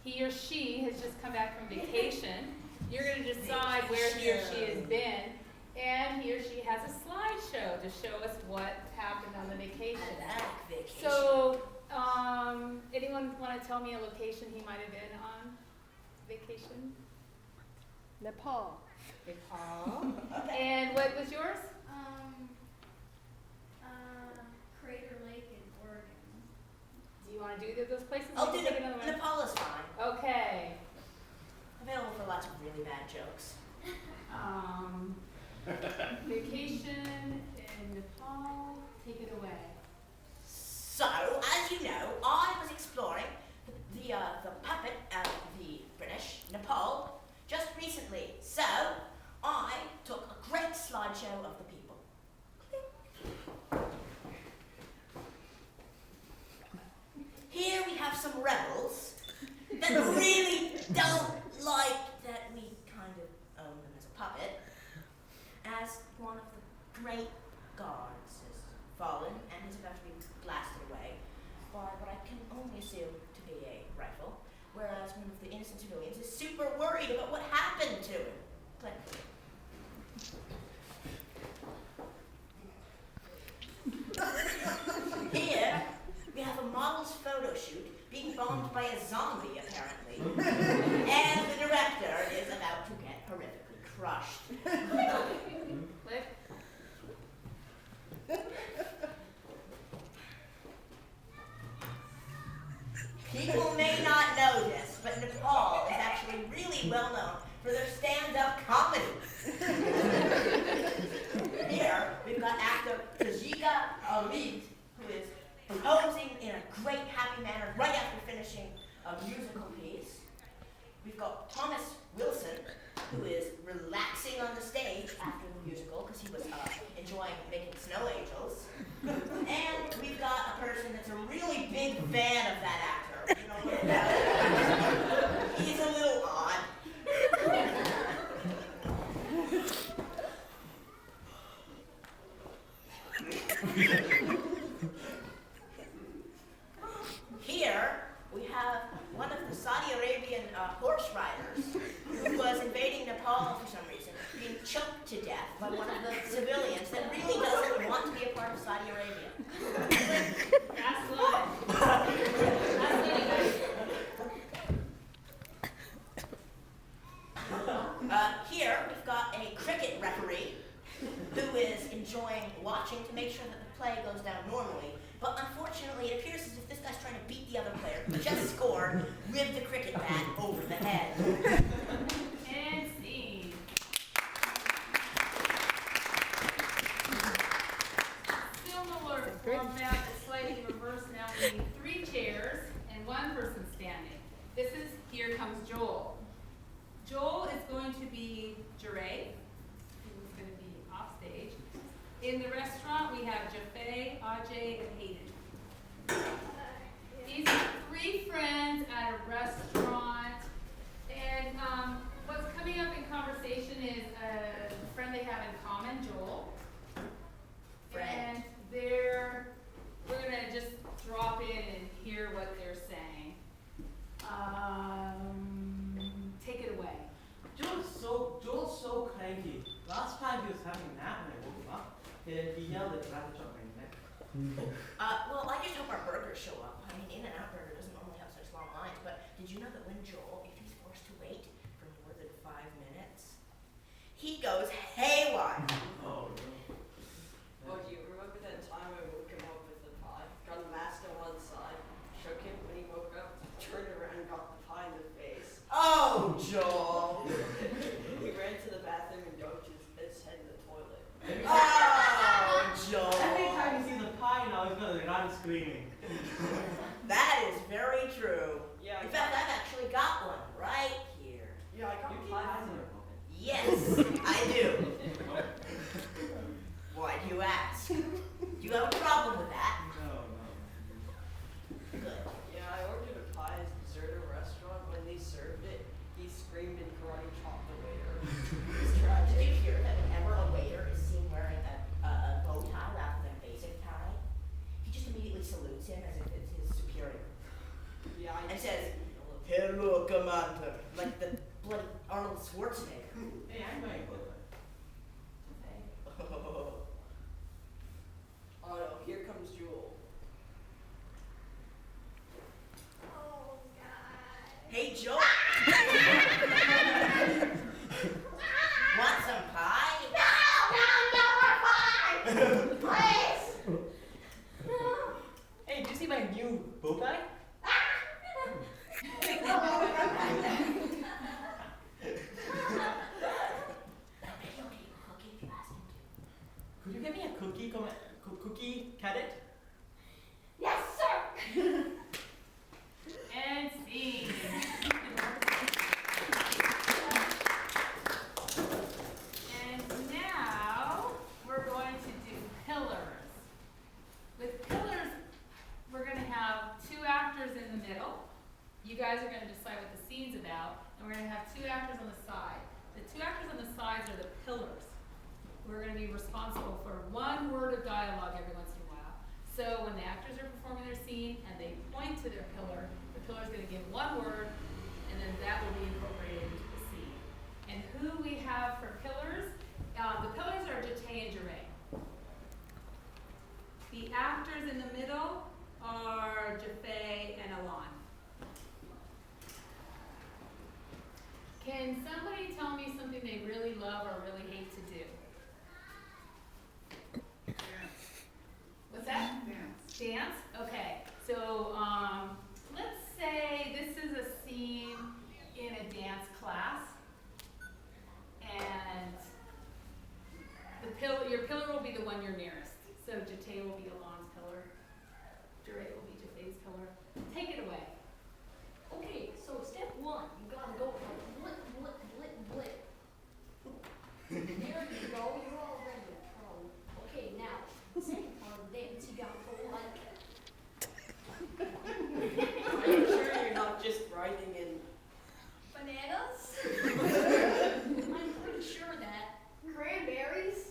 he or she has just come back from vacation. You're going to decide where he or she has been, and he or she has a slideshow to show us what happened on the vacation. So, anyone want to tell me a location he might have been on vacation? Nepal. Nepal. And what was yours? Crater Lake in Oregon. Do you want to do those places? I'll do Nepal is fine. Okay. Available for lots of really bad jokes. Vacation in Nepal. Take it away. So, as you know, I was exploring the puppet of the British, Nepal, just recently. So, I took a great slideshow of the people. Here we have some rebels that really don't like that we kind of own them as a puppet, as one of the great guards has fallen and is about to be blasted away by what I can only assume to be a rifle, whereas one of the innocent civilians is super worried about what happened to him. Click. Here, we have a model's photo shoot being bombed by a zombie, apparently. And the director is about to get horrifically crushed. Click. People may not know this, but Nepal is actually really well known for their stand-up comedy. Here, we've got actor Tajika Ali, who is posing in a great happy manner right after finishing a musical piece. We've got Thomas Wilson, who is relaxing on the stage after the musical because he was enjoying making snow angels. And we've got a person that's a really big fan of that actor. You know what about it? He's a little odd. Here, we have one of the Saudi Arabian horse riders who was invading Nepal for some reason, being choked to death by one of the civilians that really doesn't want to be a part of Saudi Arabia. Last one. Last one. Here, we've got a cricket referee who is enjoying watching to make sure that the play goes down normally. But unfortunately, it appears as if this guy's trying to beat the other player who just scored with the cricket bat over the head. And scene. Similar format, but slightly reversed now. We need 3 chairs and 1 person standing. This is Here Comes Joel. Joel is going to be Jure, who's going to be off stage. In the restaurant, we have Jaffe, Ajay, and Hayden. These are 3 friends at a restaurant, and what's coming up in conversation is a friend they have in common, Joel. And we're going to just drop in and hear what they're saying. Take it away. Joel's so cranky. Last time he was having a nap when I woke him up, and he yelled at Rabbit on my neck. Well, I just hope our burgers show up. I mean, In-N-Out Burger doesn't normally have such long lines, but did you know that when Joel, if he's forced to wait for more than 5 minutes, he goes haywire? Oh, no. Oh, do you remember that time I woke him up with the pie? Got the mask on one side, shook him when he woke up, turned around and got the pie in the face. Oh, Joel! He ran to the bathroom and dunked his head in the toilet. Oh, Joel! Every time he sees a pie now, he's gonna run screaming. That is very true. Yeah, In fact, I've actually got one right here. Yeah, I got You keep pie. pies in your pocket. Yes, I do. Why do you ask? Do you have a problem with that? No. Good. Yeah, I ordered a pie at a dessert restaurant. When they served it, he screamed and karate chopped the waiter. It's Did tragic. you hear that whenever a waiter is seen wearing a bow tie rather than a basic tie, he just immediately salutes him as if it's his superior Yeah, I and just says, ate a little. "Hello, more commander, like the bloody Arnold Schwarzenegger. Hey, I'm going for that. Oh no, here comes Jewel. Oh, God. Hey, Joe. Want some pie? No, please. Hey, do you see my new bow tie? Could you get me a cookie cadet? Yes, sir. And scene. And now we're going to do pillars. With pillars, we're going to have two actors in the middle. You guys are going to decide what the scene's about, and we're going to have two actors on the side. The two actors on the sides are the pillars. We're going to be responsible for one word of dialogue every once in a while. So when the actors are performing their scene and they point to their pillar, the pillar is going to give one word, and then that will be incorporated into the scene. And who we have for pillars, the pillars are Jate and Jeray. The actors in the middle are Jaffe and Alon. Can somebody tell me something they really love or really hate to do? What's that? Dance. Dance? Okay. So let's say this is a scene in a dance class, and your pillar will be the one you're nearest. So Jate will be Alon's pillar. Jeray will be Jaffe's pillar. Take it away. Okay, so step one, you gotta go like blip, blip, blip, blip. There you go, you're already a pro. Okay, now, second part of the dance, you gotta go like. Are you sure you're not just writing in Bananas? I'm pretty sure that cranberries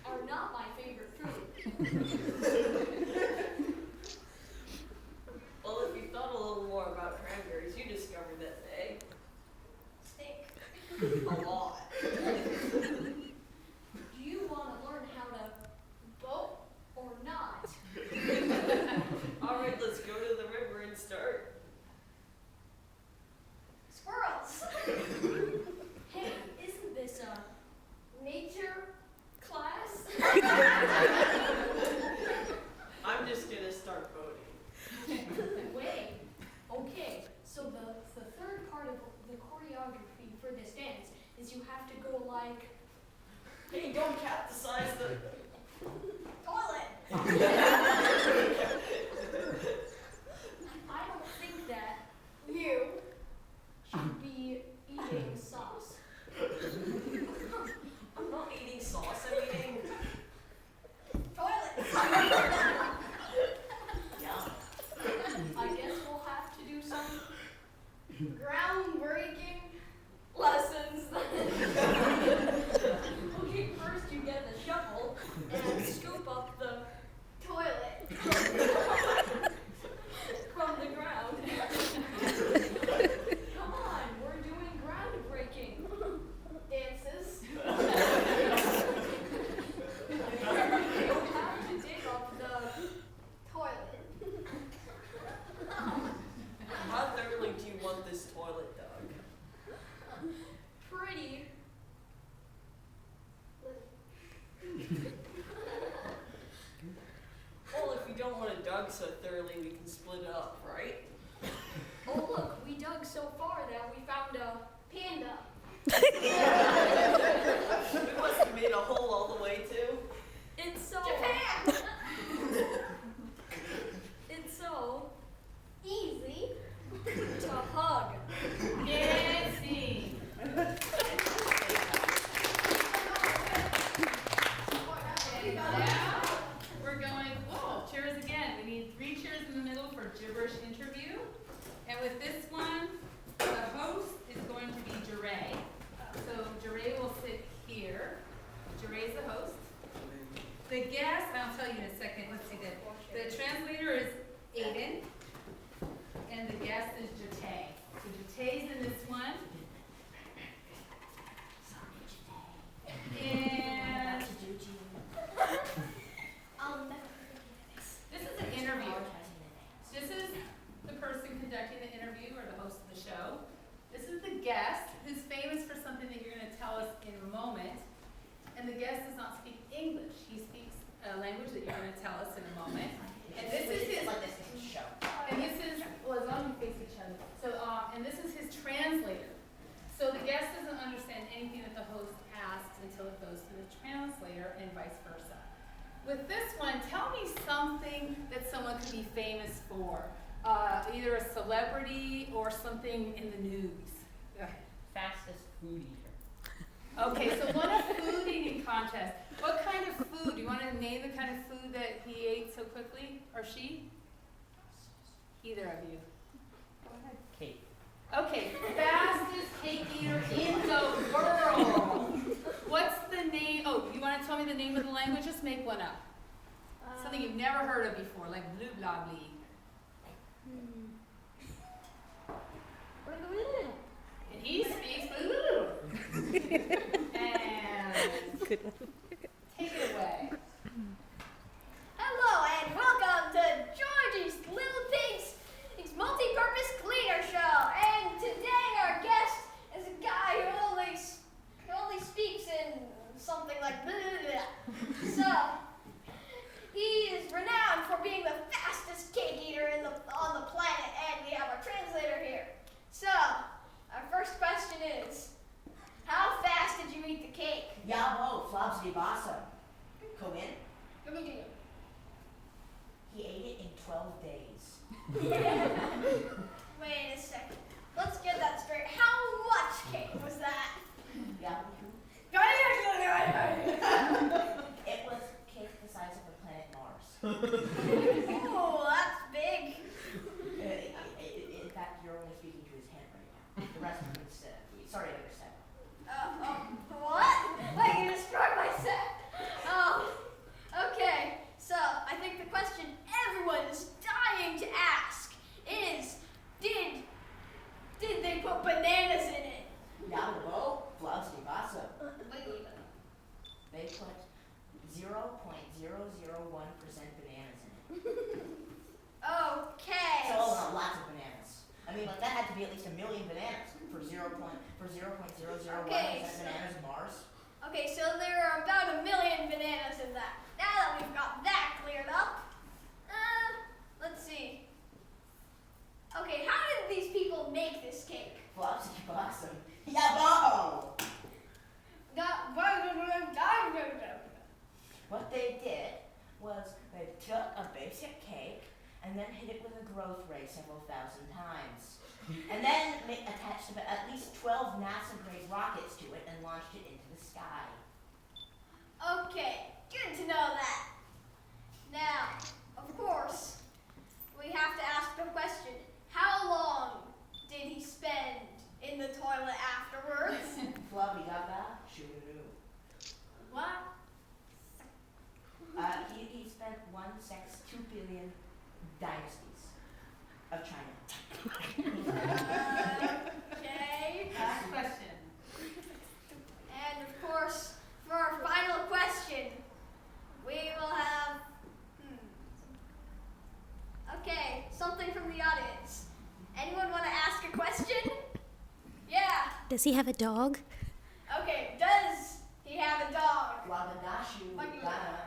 are not my favorite fruit. Well, if you thought a little more about cranberries, you discovered that they Stink. a lot. Do you wanna learn how to vote or not? Alright, let's go to the river and start. Squirrels! Hey, isn't this a nature class? I'm just gonna start voting. Wait. Okay, so the third part of the choreography for this dance is you have to go like Hey, don't capsize the toilet. I don't think that you should be eating sauce. I'm not eating sauce, I'm eating Toilet. Yum. I guess we'll have to do some groundbreaking lessons then. Okay, first you get the shovel and scoop up the toilet from the ground. Come on, we're doing groundbreaking dances. You have to dig up the toilet. How thoroughly do you want this toilet dug? Pretty. Well, if you don't want it dug so thoroughly, we can split it up, right? Oh look, we dug so far that we found a panda. We must have made a hole all the way too. It's so it's so easy to hug. guest who's famous for something that you're going to tell us in a moment. And the guest does not speak English. He speaks a language that you're going to tell us in a moment. And this is his, like this is show. and this is, well, as long as you face each other. So, and this is his translator. So the guest doesn't understand anything that the host asks until it goes to the translator and vice versa. With this one, tell me something that someone could be famous for. Either a celebrity or something in the news. Go ahead. Fastest food eater. Okay, so won a food eating contest. What kind of food? Do you want to name the kind of food that he ate so quickly? Or she? Either of you. Go ahead. Cake. Okay, fastest cake eater in the world. What's the name? Oh, you want to tell me the name of the language? Just make one up. Something you've never heard of before, like blue blah blee. And he speaks blue. And take it away. Hello and welcome to Georgie's Little Pigs multi-purpose cleaner show. And today our guest is a guy who only speaks in something like blah, blah, blah. So he is renowned for being the fastest cake eater on the planet, and we have our translator here. So our first question is, how fast did you eat the cake? Yabo, Flobs de Basso. Come in. Let me get you. He ate it in 12 days. Wait a second. Let's get that straight. How much cake was that? Yeah. It was cake the size of the planet Mars. Oh, that's big. In fact, you're only speaking to his head right now. The rest of it's, sorry, I understand. What? Like you destroyed my set. Okay. So I think the question everyone is dying to ask is, did they put bananas in it? Yabo, Flobs de Basso. They put 0.001% bananas in it. Okay. So lots of bananas. I mean, like that had to be at least 1 million bananas for 0.001% Okay, bananas Mars. Okay, so there are about 1 million bananas in that. Now that we've got that cleared up, let's see. Okay, how did these people make this cake? Flobs de Basso. Yabo! What they did was they took a basic cake and then hit it with a growth ray several thousand times. And then attached at least 12 NASA-grade rockets to it and launched it into the sky. Okay, good to know that. Now, of course, we have to ask the question, how long did he spend in the toilet afterwards? Flubby gaga, shoo-doo. What? He spent 2 billion dynasties of China. Okay. Last question. And of course, for our final question, we will have, okay, something from the audience. Anyone want to ask a question? Yeah. Does he have a dog? Okay, does he have a dog? Lagadashu, Like you- gaga.